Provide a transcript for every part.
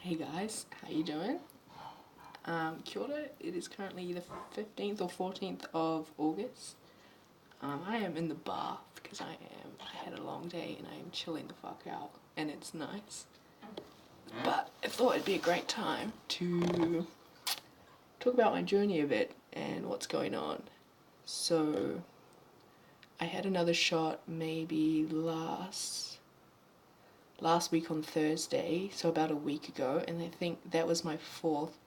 Hey guys, how you doing? Kia ora. It is currently the 15th or 14th of August. I am in the bath because I had a long day and I am chilling the fuck out and it's nice. But I thought it'd be a great time to talk about my journey a bit and what's going on. So I had another shot maybe last week on Thursday, so about a week ago, and I think that was my fourth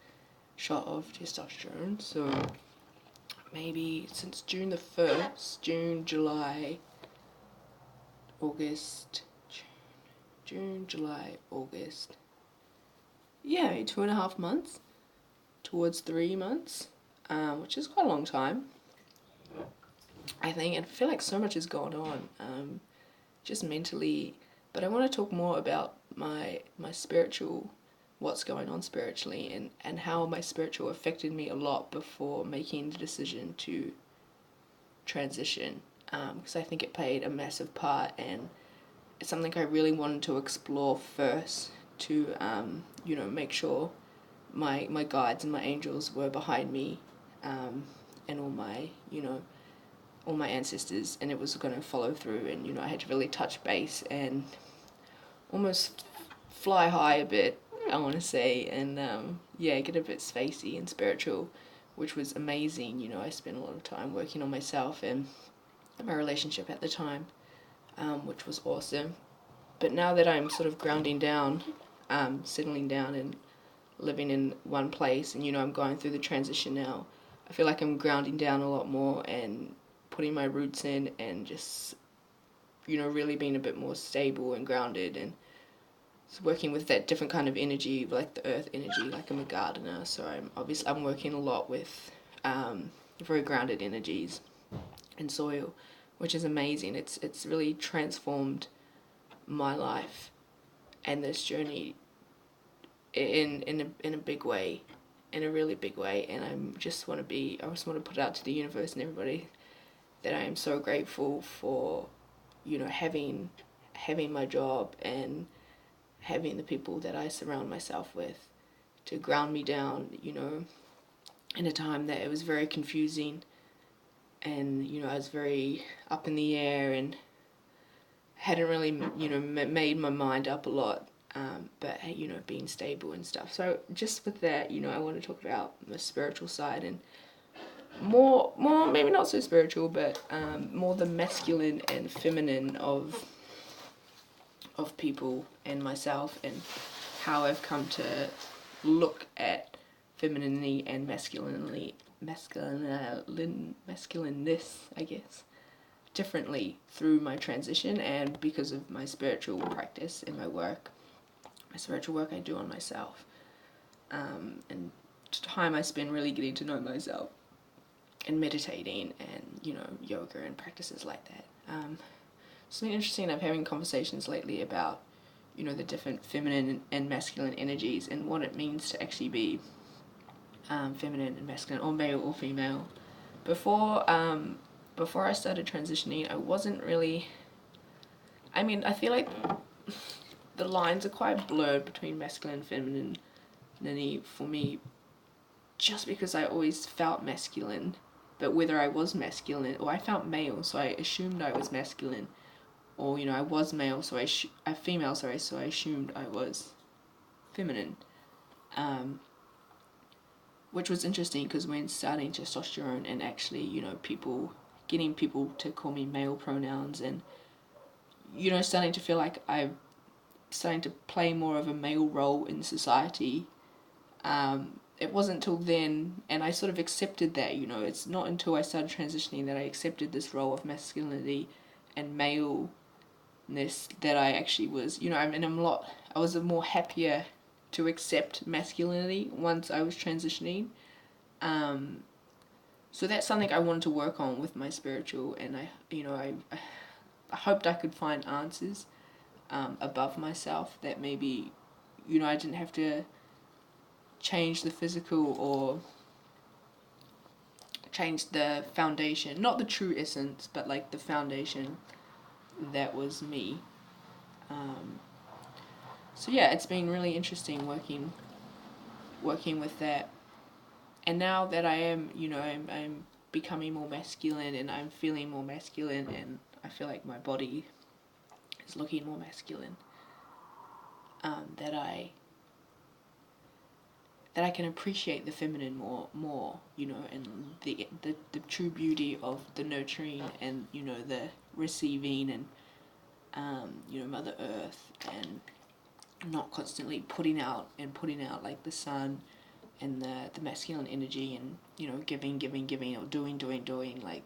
shot of testosterone. So maybe since June the 1st, June, July, August, June, July, August. Yeah, 2.5 months towards 3 months, which is quite a long time. I think, and I feel like so much has gone on, just mentally. But I want to talk more about my spiritual, what's going on spiritually, and how my spiritual affected me a lot before making the decision to transition, because I think it played a massive part, and it's something I really wanted to explore first to make sure my guides and my angels were behind me, and all my ancestors, and it was going to follow through, and I had to really touch base and almost fly high a bit, I want to say, and get a bit spacey and spiritual, which was amazing. I spent a lot of time working on myself and my relationship at the time, which was awesome. But now that I'm sort of grounding down, settling down and living in one place, and I'm going through the transition now, I feel like I'm grounding down a lot more and putting my roots in and just really being a bit more stable and grounded, and working with that different kind of energy, like the earth energy. Like I'm a gardener, so I'm working a lot with very grounded energies and soil, which is amazing. It's really transformed my life and this journey in a big way, in a really big way. And I just want to put it out to the universe and everybody that I am so grateful for, having my job and having the people that I surround myself with to ground me down, in a time that it was very confusing, and I was very up in the air and hadn't really made my mind up a lot, but being stable and stuff. So just with that, I want to talk about the spiritual side, and more maybe not so spiritual, but more the masculine and feminine of people and myself, and how I've come to look at femininity and masculineness, I guess, differently through my transition, and because of my spiritual practice and my spiritual work I do on myself, and time I spend really getting to know myself and meditating and yoga and practices like that. It's been interesting. I'm having conversations lately about the different feminine and masculine energies, and what it means to actually be feminine and masculine, or male or female. Before I started transitioning, I wasn't really. I feel like the lines are quite blurred between masculine and feminine for me, just because I always felt masculine, but whether I was masculine, or I felt male, so I assumed I was masculine, or I was male, so female, sorry, so I assumed I was feminine, which was interesting, because when starting testosterone and actually getting people to call me male pronouns, and starting to feel like I'm starting to play more of a male role in society, it wasn't until then, and I sort of accepted that. It's not until I started transitioning that I accepted this role of masculinity and male that I actually was, I was more happier to accept masculinity once I was transitioning. So that's something I wanted to work on with my spiritual, and I hoped I could find answers above myself, that maybe, I didn't have to change the physical or change the foundation, not the true essence, but like the foundation that was me. So yeah, it's been really interesting working with that. And now that I am, I'm becoming more masculine and I'm feeling more masculine and I feel like my body is looking more masculine. That I can appreciate the feminine more, and the true beauty of the nurturing and the receiving and Mother Earth, and not constantly putting out like the sun and the masculine energy and giving or doing like.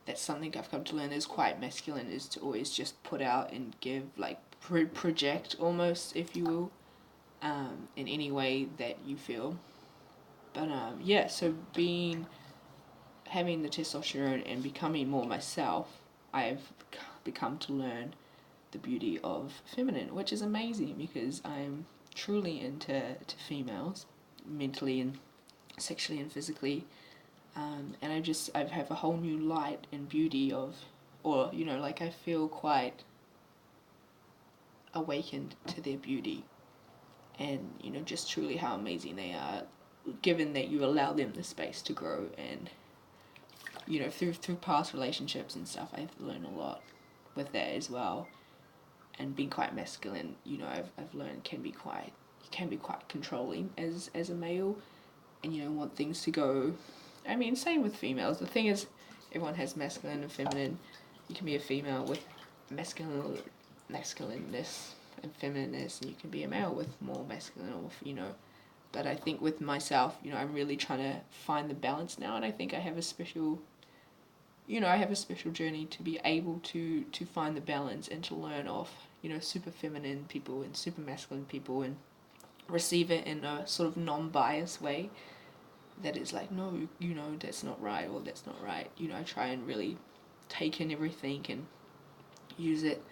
That's something I've come to learn is quite masculine, is to always just put out and give, like project almost, if you will, in any way that you feel. But yeah, so having the testosterone and becoming more myself, I've become to learn the beauty of feminine, which is amazing because I'm truly into females, mentally and sexually and physically, and I have a whole new light and beauty of, or like I feel quite awakened to their beauty, and just truly how amazing they are, given that you allow them the space to grow. And through past relationships and stuff, I've learned a lot with that as well. And being quite masculine, I've learned can be quite controlling as a male, and want things to go. I mean, same with females. The thing is, everyone has masculine and feminine. You can be a female with masculineness and feminineness, and you can be a male with more masculine, or But I think with myself, I'm really trying to find the balance now, and I think I have a special journey to be able to find the balance and to learn off, super feminine people and super masculine people, and receive it in a sort of non-biased way that is like, no, that's not right, or that's not right. I try and really take in everything and use it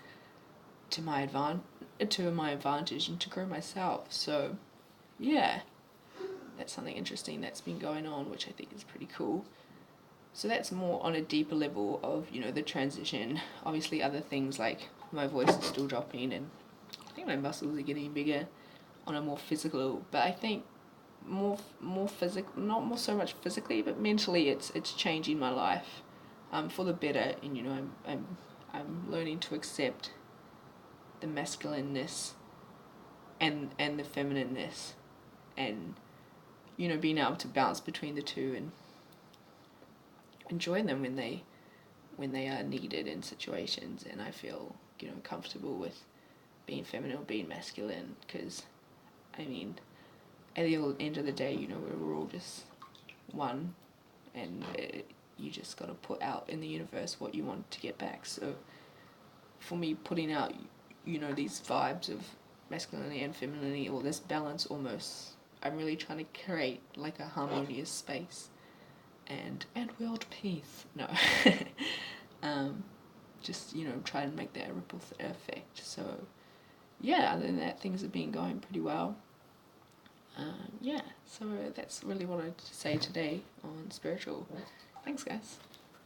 to my advantage and to grow myself. So yeah, that's something interesting that's been going on, which I think is pretty cool. So that's more on a deeper level of, the transition. Obviously other things like my voice is still dropping, and I think my muscles are getting bigger on a more physical, but I think more physical, not more so much physically, but mentally it's changing my life for the better. And I'm learning to accept the masculineness and the feminineness, and being able to bounce between the two and enjoy them when they are needed in situations. And I feel comfortable with being feminine or being masculine, because I mean, at the end of the day, we're all just one, and you just got to put out in the universe what you want to get back. So for me, putting out these vibes of masculinity and femininity, or this balance almost, I'm really trying to create like a harmonious space and world peace. No. Just try and make that ripple effect. So yeah, other than that, things have been going pretty well. Yeah, so that's really what I wanted to say today on spiritual. Thanks, guys.